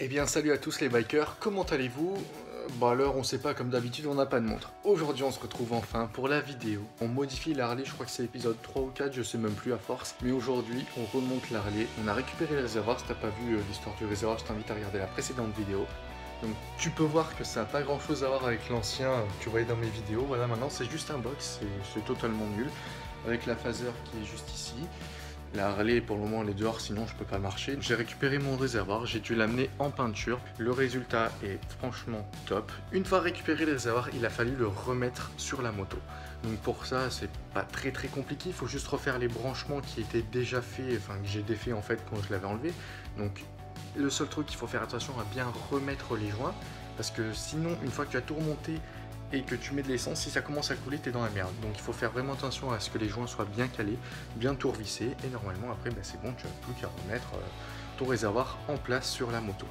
Eh bien salut à tous les bikers, comment allez-vous? Bah alors on sait pas, comme d'habitude on n'a pas de montre. Aujourd'hui on se retrouve enfin pour la vidéo. On modifie la Harley, je crois que c'est épisode 3 ou 4, je sais même plus à force. Mais aujourd'hui on remonte la Harley, on a récupéré le réservoir. Si t'as pas vu l'histoire du réservoir, je t'invite à regarder la précédente vidéo. Donc tu peux voir que ça n'a pas grand chose à voir avec l'ancien que tu voyais dans mes vidéos. Voilà, maintenant c'est juste un box, c'est totalement nul. Avec la phaser qui est juste ici. La Harley pour le moment elle est dehors, sinon je peux pas marcher. J'ai récupéré mon réservoir, j'ai dû l'amener en peinture. Le résultat est franchement top. Une fois récupéré le réservoir, il a fallu le remettre sur la moto. Donc pour ça c'est pas très compliqué, il faut juste refaire les branchements qui étaient déjà faits, enfin que j'ai défait en fait quand je l'avais enlevé. Donc le seul truc qu'il faut faire attention à bien remettre les joints, parce que sinon une fois que tu as tout remonté et que tu mets de l'essence, si ça commence à couler, t'es dans la merde. Donc il faut faire vraiment attention à ce que les joints soient bien calés, bien tout revissés, et normalement après c'est bon, tu n'as plus qu'à remettre ton réservoir en place sur la moto.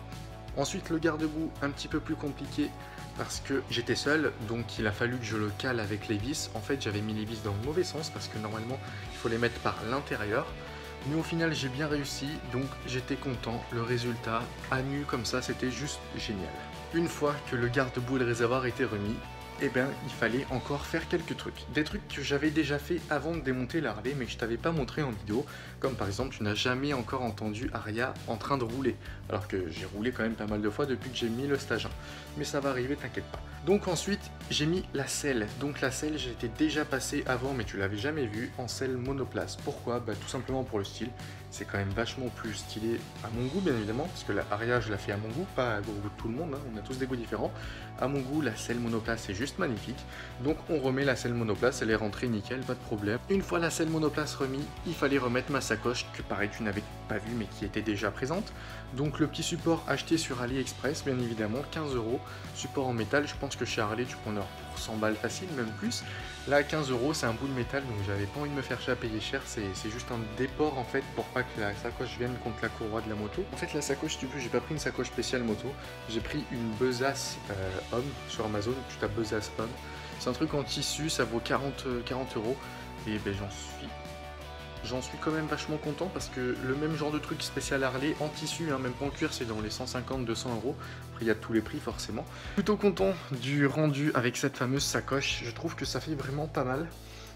Ensuite le garde-boue, un petit peu plus compliqué parce que j'étais seul, donc il a fallu que je le cale avec les vis. En fait j'avais mis les vis dans le mauvais sens parce que normalement il faut les mettre par l'intérieur. Mais au final j'ai bien réussi, donc j'étais content. Le résultat à nu comme ça, c'était juste génial. Une fois que le garde-boue et le réservoir étaient remis, eh bien, il fallait encore faire quelques trucs. Des trucs que j'avais déjà fait avant de démonter la Harley, mais que je t'avais pas montré en vidéo. Comme par exemple, tu n'as jamais encore entendu Aria en train de rouler. Alors que j'ai roulé quand même pas mal de fois depuis que j'ai mis le stage 1. Mais ça va arriver, t'inquiète pas. Donc ensuite, j'ai mis la selle. Donc la selle, j'étais déjà passé avant, mais tu l'avais jamais vu, en selle monoplace. Pourquoi? Bah tout simplement pour le style. C'est quand même vachement plus stylé à mon goût, bien évidemment, parce que la Aria, je la fais à mon goût, pas au goût de tout le monde, hein, on a tous des goûts différents. À mon goût, la selle monoplace est juste magnifique. Donc on remet la selle monoplace, elle est rentrée nickel, pas de problème. Une fois la selle monoplace remise, il fallait remettre ma sacoche, que pareil tu n'avais pas vu mais qui était déjà présente. Donc le petit support acheté sur AliExpress, bien évidemment, 15 €. Support en métal, je pense que chez Harley tu peux en avoir pour 100 balles facile, même plus. Là 15 €, c'est un bout de métal, donc j'avais pas envie de me faire chier à payer cher, c'est juste un déport en fait pour pas que la sacoche vienne contre la courroie de la moto. En fait la sacoche, si tu veux, j'ai pas pris une sacoche spéciale moto, j'ai pris une besace homme sur Amazon, tu tapes besace homme. C'est un truc en tissu, ça vaut 40 €, et ben j'en suis quand même vachement content parce que le même genre de truc spécial Harley en tissu, hein, même pas en cuir, c'est dans les 150-200 €. Après il y a tous les prix forcément. Plutôt content du rendu avec cette fameuse sacoche, je trouve que ça fait vraiment pas mal.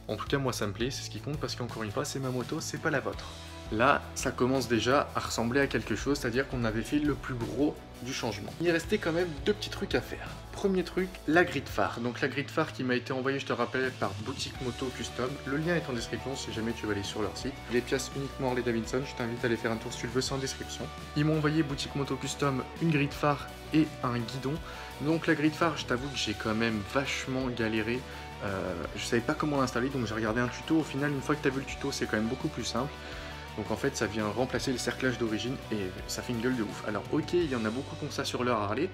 En tout cas moi ça me plaît, c'est ce qui compte parce qu'encore une fois c'est ma moto, c'est pas la vôtre. Là, ça commence déjà à ressembler à quelque chose, c'est-à-dire qu'on avait fait le plus gros du changement. Il restait quand même deux petits trucs à faire. Premier truc, la grille de phare. Donc la grille de phare qui m'a été envoyée, je te rappelle, par Boutique Moto Custom. Le lien est en description si jamais tu veux aller sur leur site. Les pièces uniquement Harley Davidson, je t'invite à aller faire un tour si tu le veux, c'est en description. Ils m'ont envoyé Boutique Moto Custom une grille de phare et un guidon. Donc la grille de phare, je t'avoue que j'ai quand même vachement galéré. Je savais pas comment l'installer, donc j'ai regardé un tuto. Au final, une fois que tu as vu le tuto, c'est quand même beaucoup plus simple. Donc en fait ça vient remplacer le cerclage d'origine et ça fait une gueule de ouf. Alors ok, il y en a beaucoup qui ont ça sur leur Harley,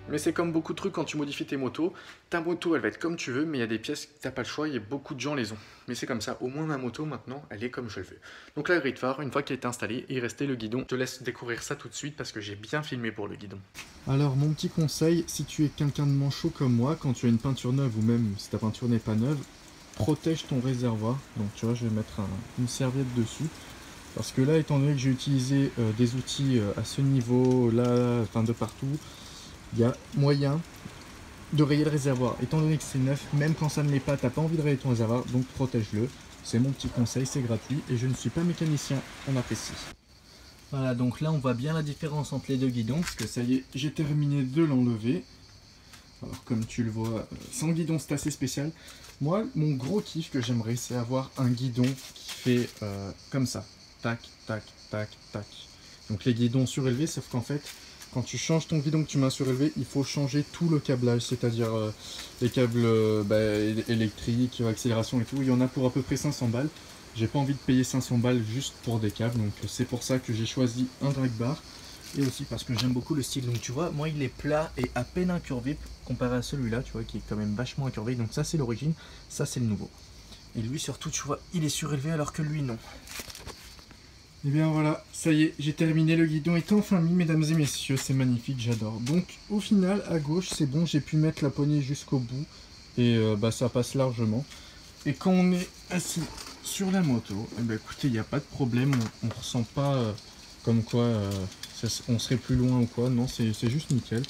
mais c'est comme beaucoup de trucs quand tu modifies tes motos. Ta moto elle va être comme tu veux, mais il y a des pièces que t'as pas le choix et beaucoup de gens les ont. Mais c'est comme ça, au moins ma moto maintenant elle est comme je le veux. Donc la grille de phare, une fois qu'elle est installée, il restait le guidon. Je te laisse découvrir ça tout de suite parce que j'ai bien filmé pour le guidon. Alors mon petit conseil, si tu es quelqu'un de manchot comme moi, quand tu as une peinture neuve ou même si ta peinture n'est pas neuve, protège ton réservoir. Donc tu vois, je vais mettre une serviette dessus. Parce que là, étant donné que j'ai utilisé des outils à ce niveau, là, enfin de partout, il y a moyen de rayer le réservoir. Étant donné que c'est neuf, même quand ça ne l'est pas, t'as pas envie de rayer ton réservoir, donc protège-le. C'est mon petit conseil, c'est gratuit et je ne suis pas mécanicien, on apprécie. Voilà, donc là on voit bien la différence entre les deux guidons, parce que ça y est, j'ai terminé de l'enlever. Alors comme tu le vois, sans guidon c'est assez spécial. Moi, mon gros kiff que j'aimerais, c'est avoir un guidon qui fait comme ça. Tac, tac, tac, tac. Donc les guidons surélevés, sauf qu'en fait, quand tu changes ton guidon que tu mets surélevé, il faut changer tout le câblage, c'est-à-dire les câbles électriques, accélération et tout. Il y en a pour à peu près 500 balles. J'ai pas envie de payer 500 balles juste pour des câbles, donc c'est pour ça que j'ai choisi un drag bar. Et aussi parce que j'aime beaucoup le style. Donc tu vois, moi il est plat et à peine incurvé comparé à celui-là, tu vois, qui est quand même vachement incurvé. Donc ça c'est l'origine, ça c'est le nouveau. Et lui surtout, tu vois, il est surélevé alors que lui non. Et bien voilà, ça y est, j'ai terminé, le guidon est enfin mis, mesdames et messieurs, c'est magnifique, j'adore. Donc au final, à gauche, c'est bon, j'ai pu mettre la poignée jusqu'au bout, et ça passe largement. Et quand on est assis sur la moto, écoutez, il n'y a pas de problème, on ne ressent pas comme quoi on serait plus loin ou quoi. Non, c'est juste nickel.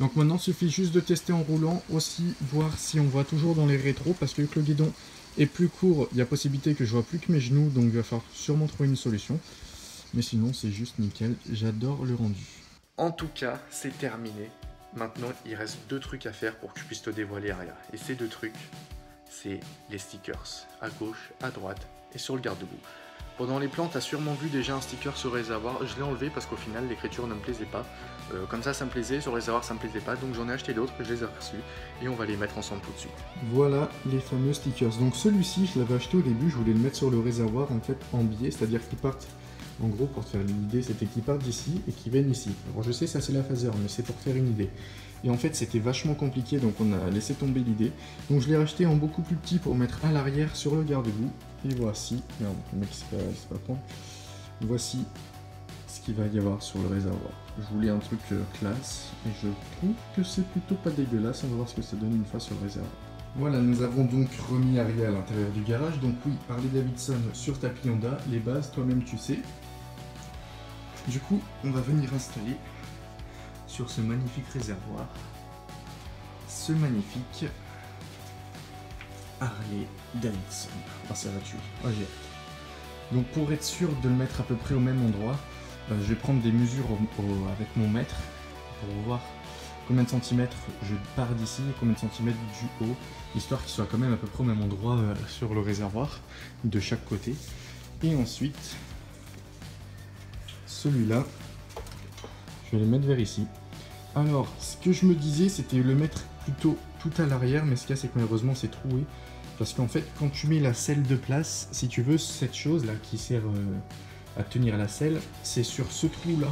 Donc maintenant, il suffit juste de tester en roulant, aussi voir si on voit toujours dans les rétros, parce que vu que le guidon est plus court, il y a possibilité que je vois plus que mes genoux, donc il va falloir sûrement trouver une solution. Mais sinon, c'est juste nickel, j'adore le rendu. En tout cas, c'est terminé. Maintenant, il reste 2 trucs à faire pour que je puisse te dévoiler Aria. Et ces 2 trucs, c'est les stickers, à gauche, à droite et sur le garde-boue. Pendant les plans, tu as sûrement vu déjà un sticker sur le réservoir. Je l'ai enlevé parce qu'au final, l'écriture ne me plaisait pas. Comme ça me plaisait, sur le réservoir, ça me plaisait pas. Donc j'en ai acheté d'autres, je les ai reçus et on va les mettre ensemble tout de suite. Voilà les fameux stickers. Donc celui-ci, je l'avais acheté au début, je voulais le mettre sur le réservoir en fait en biais, c'est-à-dire qu'ils partent, en gros pour te faire une idée, c'était qu'ils partent d'ici et qu'ils viennent ici. Alors je sais, ça c'est la phaser, mais c'est pour faire une idée. Et en fait c'était vachement compliqué, donc on a laissé tomber l'idée. Donc je l'ai racheté en beaucoup plus petit pour mettre à l'arrière sur le garde-boue. Et voici, merde, le mec il sait pas prendre. Voici ce qu'il va y avoir sur le réservoir. Je voulais un truc classe, et je trouve que c'est plutôt pas dégueulasse. On va voir ce que ça donne une fois sur le réservoir. Voilà, nous avons donc remis Aria à l'intérieur du garage. Donc oui, Harley Davidson sur tapis Honda, les bases, toi-même tu sais. Du coup, on va venir installer sur ce magnifique réservoir ce magnifique Harley Davidson. Ah, ça va tuer. Ah, j'ai hâte. Donc pour être sûr de le mettre à peu près au même endroit, je vais prendre des mesures avec mon mètre pour voir combien de centimètres je pars d'ici et combien de centimètres du haut, histoire qu'il soit quand même à peu près au même endroit sur le réservoir de chaque côté. Et ensuite, celui-là, je vais le mettre vers ici. Alors, ce que je me disais, c'était le mettre plutôt tout à l'arrière, mais ce qu'il y a, c'est que malheureusement, c'est troué. Parce qu'en fait, quand tu mets la selle de place, si tu veux, cette chose-là qui sert à tenir la selle, c'est sur ce trou-là.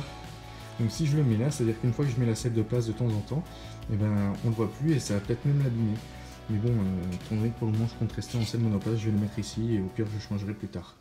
Donc si je le mets là, c'est-à-dire qu'une fois que je mets la selle de place de temps en temps, eh ben, on ne le voit plus et ça va peut-être même l'abîmer. Mais bon, étant donné que pour le moment, je compte rester en selle monoplace, je vais le mettre ici et au pire, je changerai plus tard.